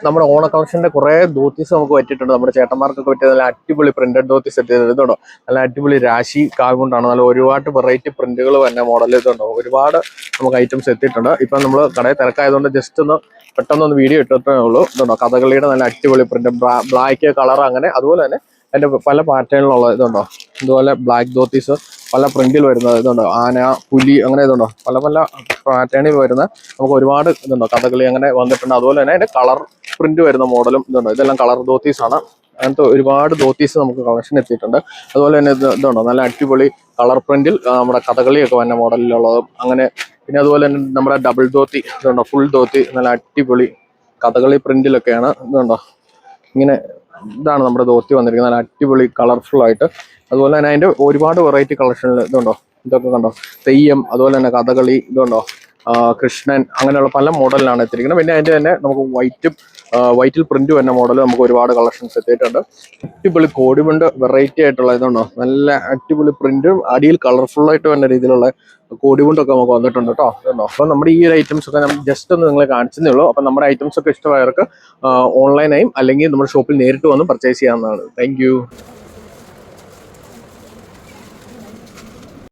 നമ്മുടെ ഓണ കളക്ഷന്റെ കുറെ ധോത്തീസ് നമുക്ക് പറ്റിയിട്ടുണ്ട്. നമ്മുടെ ചേട്ടന്മാർക്കൊക്കെ പറ്റിയ നല്ല അടിപൊളി പ്രിന്റഡ് ധോത്തി സെറ്റ് ചെയ്തിട്ടുണ്ടോ. നല്ല അടിപൊളി രാശി കാവുകൊണ്ടാണ് നല്ല ഒരുപാട് വെറൈറ്റി പ്രിന്റുകൾ തന്നെ മോഡൽ ഇതുണ്ടോ. ഒരുപാട് നമുക്ക് ഐറ്റംസ് എത്തിയിട്ടുണ്ട്. ഇപ്പം നമ്മൾ കടയിൽ തിരക്കായതുകൊണ്ട് ജസ്റ്റ് ഒന്ന് പെട്ടെന്നൊന്ന് വീഡിയോ ഇട്ടേ ഉള്ളൂ. ഇതുണ്ടോ കഥകളിയുടെ നല്ല അടിപൊളി പ്രിന്റ്, ബ്ലാക്ക് കളർ, അങ്ങനെ അതുപോലെ തന്നെ അതിന്റെ പല പാറ്റേണിലുള്ള ഇതുണ്ടോ. ഇതുപോലെ ബ്ലാക്ക് ധോത്തീസ് പല പ്രിന്റിൽ വരുന്നത് ഇതുണ്ടോ. ആന, പുലി, അങ്ങനെ ഇതുണ്ടോ പല പല പാറ്റേണിൽ വരുന്ന നമുക്ക് ഒരുപാട് ഇതുണ്ടോ കഥകളി അങ്ങനെ വന്നിട്ടുണ്ട്. അതുപോലെ തന്നെ അതിന്റെ കളർ പ്രിന്റ് വരുന്ന മോഡലും ഇതുണ്ടോ. ഇതെല്ലാം കളർ ധോത്തീസ് ആണ്. അങ്ങനത്തെ ഒരുപാട് ധോത്തീസ് നമുക്ക് കളക്ഷൻ എത്തിയിട്ടുണ്ട്. അതുപോലെ തന്നെ ഇതുണ്ടോ നല്ല അടിപൊളി കളർ പ്രിന്റിൽ നമ്മുടെ കഥകളിയൊക്കെ വന്ന മോഡലിലുള്ളതും അങ്ങനെ. പിന്നെ അതുപോലെ തന്നെ നമ്മുടെ ഡബിൾ ധോത്തി ഇതുണ്ടോ, ഫുൾ ധോത്തി നല്ല അടിപൊളി കഥകളി പ്രിന്റിലൊക്കെയാണ് ഇതുണ്ടോ. ഇങ്ങനെ ഇതാണ് നമ്മുടെ ധോത്തി വന്നിരിക്കുന്നത്, നല്ല അടിപൊളി കളർഫുൾ ആയിട്ട്. അതുപോലെ തന്നെ അതിന്റെ ഒരുപാട് വെറൈറ്റി കളക്ഷനിൽ ഇതുണ്ടോ. ഇതൊക്കെ കണ്ടോ, തെയ്യം, അതുപോലെ തന്നെ കഥകളി ഇതുണ്ടോ, കൃഷ്ണൻ, അങ്ങനെയുള്ള പല മോഡലിലാണ് എത്തിയിരിക്കുന്നത്. പിന്നെ അതിന്റെ തന്നെ നമുക്ക് വൈറ്റിൽ പ്രിന്റ് വരുന്ന മോഡൽ നമുക്ക് ഒരുപാട് കളക്ഷൻസ് എത്തിയിട്ടുണ്ട്. അടിപൊളി കോടിമുണ്ട് വെറൈറ്റി ആയിട്ടുള്ള ഇതുണ്ടോ, നല്ല അടിപൊളി പ്രിന്റും അടിയിൽ കളർഫുൾ ആയിട്ട് വരുന്ന രീതിയിലുള്ള കോടിമുണ്ടൊക്കെ നമുക്ക് വന്നിട്ടുണ്ട് കേട്ടോ. ഇതുണ്ടോ. അപ്പൊ നമ്മുടെ ഈ ഒരു ഐറ്റംസ് ഒക്കെ നമ്മൾ ജസ്റ്റ് ഒന്ന് നിങ്ങളെ കാണിച്ചതേ ഉള്ളൂ. അപ്പൊ നമ്മുടെ ഐറ്റംസ് ഒക്കെ ഇഷ്ടമായവർക്ക് ഓൺലൈനായും അല്ലെങ്കിൽ നമ്മുടെ ഷോപ്പിൽ നേരിട്ട് വന്ന് പർച്ചേസ് ചെയ്യാവുന്നതാണ്. താങ്ക്